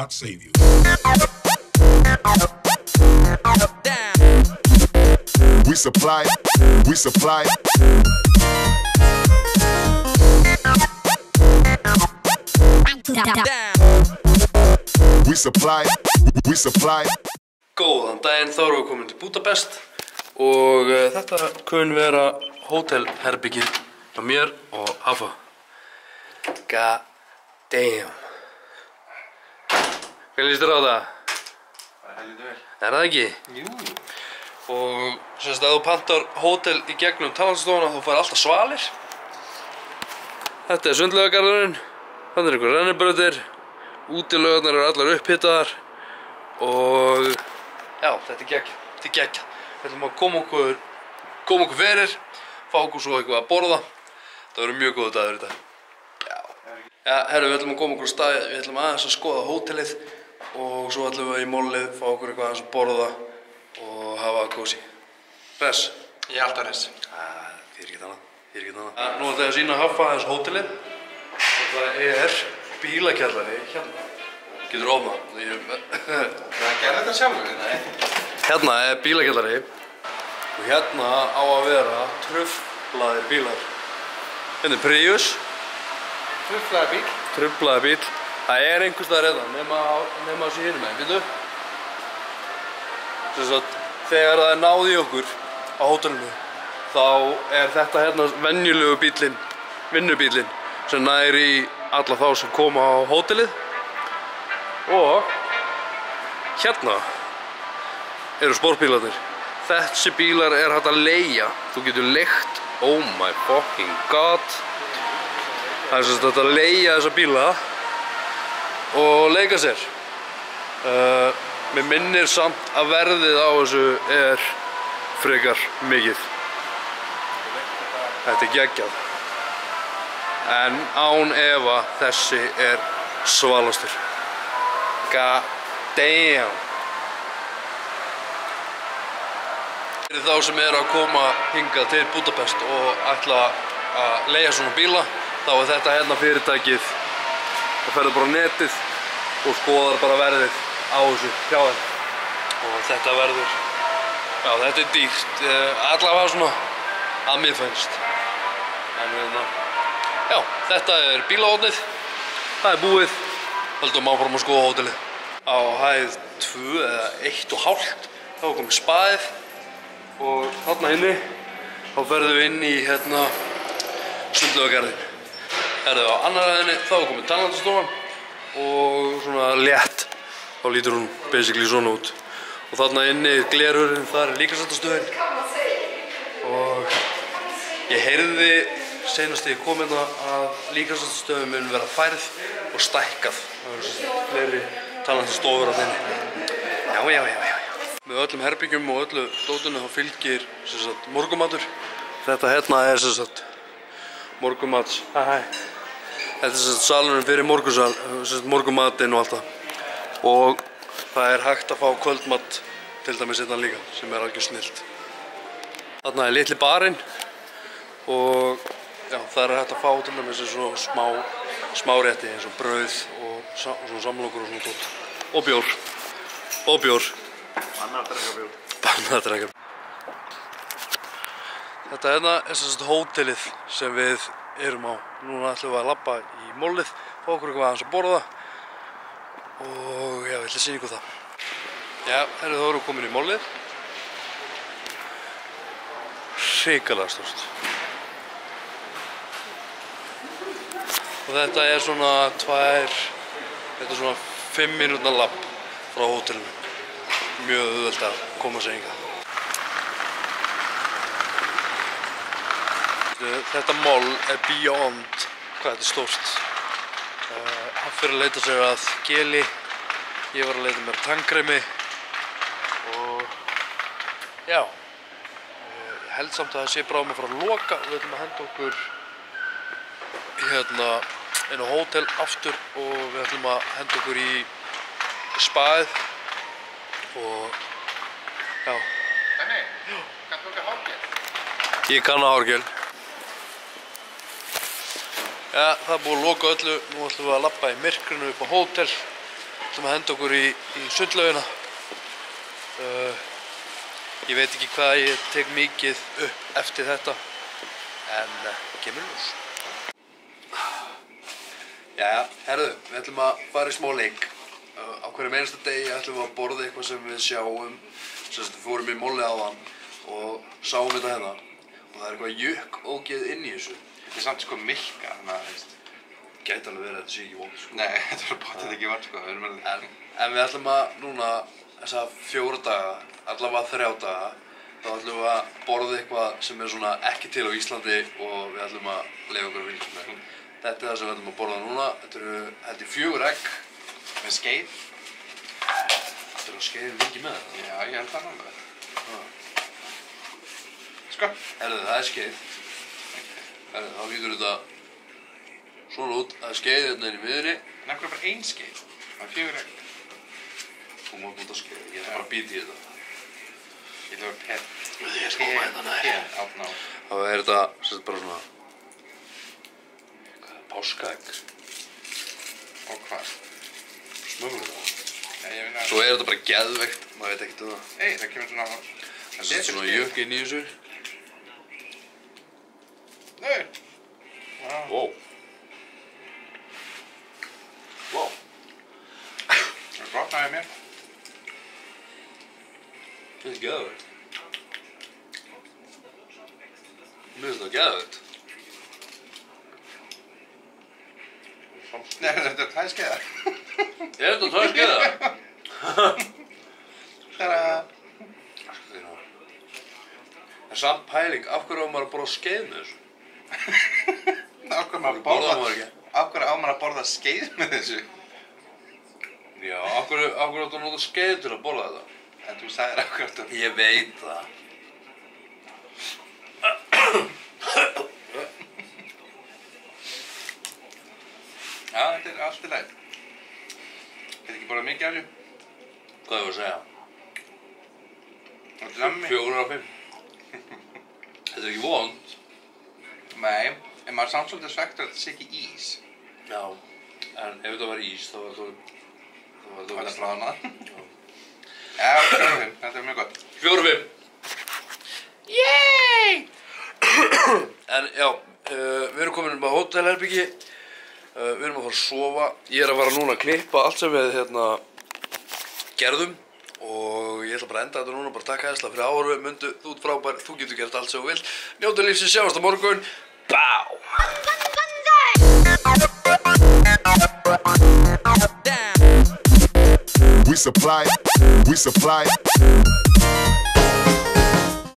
not save you. We supply. We supply. We supply. We supply. Góðan daginn, þá erum við komin til Budapest og þetta kun vera hótelherbyggið hjá mér og Hafa. God damn. Hvað líst þér á það? Það er helviti vel. Er það ekki? Jú. Og semst að þú pantar hótel í gegnum talanstofuna þá fær alltaf svalir. Þetta er sundlaugagarðurinn. Þannig er einhver rennibrautir. Útilaugarnar eru allar upphitaðar. Og já, þetta er geggjað. Þetta er geggjað. Við ætlum að koma okkur fyrir, fá okkur svo eitthvað að borða. Það verður mjög góð dagur í dag. Já, herru, við ætlum að koma okkur á stað. Við ætlum aðeins að skoða hótelið og svo ætlum við í mollið, fá okkur eitthvað aðeins að borða og hafa það kósí. Hress? Ég er alltaf hress. Þið er ekkert annað. Nú ætlum ég að sýna Hafa aðeins hótelið og það er bílakjallari hérna. Getur ofnað. Það gerði þetta sjálfur, nei? Hérna er bílakjallari og hérna á að vera truflaðir bílar. Hérna er Prius. Truflaði bíl. Truflaðir bíl. Það er einhvers staðar hérna, nema á sér hinum megin, veitu? Þess að þegar það er náð í okkur á hótelinu, þá er þetta hérna venjulegu bíllinn, vinnubíllinn, sem nær í alla þá sem koma á hótelið. Og hérna eru sportbílarnir. Þessi bílar er hægt að leigja. Þú getur leigt, oh my fucking god. Það er sem sagt að leigja þessa bíla og leika sér. Mér minnir samt að verðið á þessu er frekar mikið. Þetta er geggjað. En án efa þessi er svalastur. God damn. Fyrir þá sem eru að koma hingað til Budapest og ætla að leigja svona bíla, þá er þetta hérna fyrirtækið. Það ferður bara á netið og skoðar bara verðið á þessu hjá þeim. Og þetta verður, já, þetta er dýrt, allavega svona að mér finnst. En já, þetta er bílahotnið, það er búið. Höldum áfram að skoða hótelið. Á hæð 2 eða 1,5 þá er komið spaðið og þarna inni þá ferðum við inn í hérna sundlaugagarðinn. Á annar hæðinni þá er komið tannlæknastofan og svona létt, þá lítur hún basically svona út. Og þarna inni glerhurðin, þar er líkamsræktarstöðin og ég heyrði seinast þegar ég kom hérna að líkamsræktarstöðin mun vera færð og stækkað. Það verður fleiri tannlæknastofur á þinni. Já. Með öllum herbyggjum og öllu dótinu þá fylgir morgumatur. Þetta hérna er morgumats. Þetta er salurinn fyrir morgumatinn og allt það. Og það er hægt að fá kvöldmat til dæmis hérna líka, sem er algjör snillt. Þarna er litli barinn og já, það er hægt að fá til dæmis svona smárétti eins og brauð og svona samlokur og svona tótt. Og bjór. Og bjór. Bannað að drekka bjór. Bannað að drekka bjór. Þetta hérna er hótelið sem við erum á. Núna ætlum við að labba í mollið, fá okkur eitthvað aðeins að borða og já, ég ætla að sýna ykkur það. Já, þá erum við komin í mollið. Hrikalega stórt. Og þetta er svona 5 mínútna labb frá hótelinu. Mjög auðvelt að koma sér hingað. Þetta moll er beyond hvað þetta er stórt. Hann fyrir að leita sér að geli, ég var að leita mér tannkremi og já, ég held samt að það sé bráðum að fara að loka og við ætlum að henda okkur hérna inn á hótel aftur og við ætlum að henda okkur í spaðið og já. Danni, kanntu ekki hárgel? Ég kann að hárgel. Já, það er búið að loka öllu, nú ætlum við að labba í myrkrinu upp á hótel ætlum að henda okkur í sundlaugina. Ég veit ekki hvað ég tek mikið upp eftir þetta, en kemur ljós. Jæja, herðu, við ætlum að fara í smá leik. Á hverjum einasta degi ætlum við að borða eitthvað sem við sjáum. Sem við fórum í molli áðan og sáum þetta hérna. Og það er eitthvað jökkógeð inn í þessu. Þetta er samt sko milka, þannig að veist. Gæti alveg verið að þetta sé ekki vond, sko. Nei, þetta var bóttið ekki vond, sko. En við ætlum að núna, þessa 4 daga, allavega 3 daga, þá ætlum við að borða eitthvað sem er svona ekki til á Íslandi og við ætlum að leyfa okkur að fylgjast með. Þetta er það sem við ætlum að borða núna. Þetta eru, held ég, 4 egg. Með skeið. Þetta er að skeiðin mikið með þetta. Já, ég held það náttúrulega. Sko. Herðu, það er skeið. Herðu, þá lítur þetta svona út. Það er skeið hérna inn í miðunni. En ekkur er bara 1 skeið. Það er 4 egg. Þú mátt út að skeið. Ég ætla bara að bíta í þetta. Ég ætla að vera Ég skal koma hérna nær. átna á. Þá er þetta sem bara svona páskaegg. Og hvað? Smögum það. Já, ég veit að... Svo er þetta bara geðveikt, maður veit ekkert um það. Ei, það kemur svona... Það er svona jökk inn í þessu. Nei! Wow. Wow. Það er gott næðið mér. Það er geðveikt. Mér finnst það geðveikt. Nei, þetta er 2 skeiðar. Er þetta 2 skeiðar? Tada! En samt pæling, af hverju á maður að borða skeið með þessu? Af hverju á maður að Borðar maður ekki? Af hverju á maður að borða skeið með þessu? Já, af hverju áttu að nota skeið til að borða þetta? En þú sagðir af hverju áttu. Ég veit það. Já, þetta er allt í lagi. Get ekki borðað mikið af þessu? Hvað hefur að segja? Þetta er nammi. 4 af 5. Þetta er ekki vond. Nei, en maður er samt svolítið svektur að þetta sé ekki ís. Já, en ef þetta var ís, þá var þetta... Það er bláðnað. Já, 4 af 5. Þetta er mjög gott. 4 af 5. Yey! En já, við erum komin á hótelherbyggi. Við erum að fara að sofa. Ég er að fara núna að klippa allt sem við gerðum. Og ég ætla bara að enda þetta núna, bara takk hæðslega fyrir áhorfið. Mundu, þú ert frábær, þú getur gert allt sem þú vilt. Njóta lífsins, sjáumst á morgun. Bá! We supply.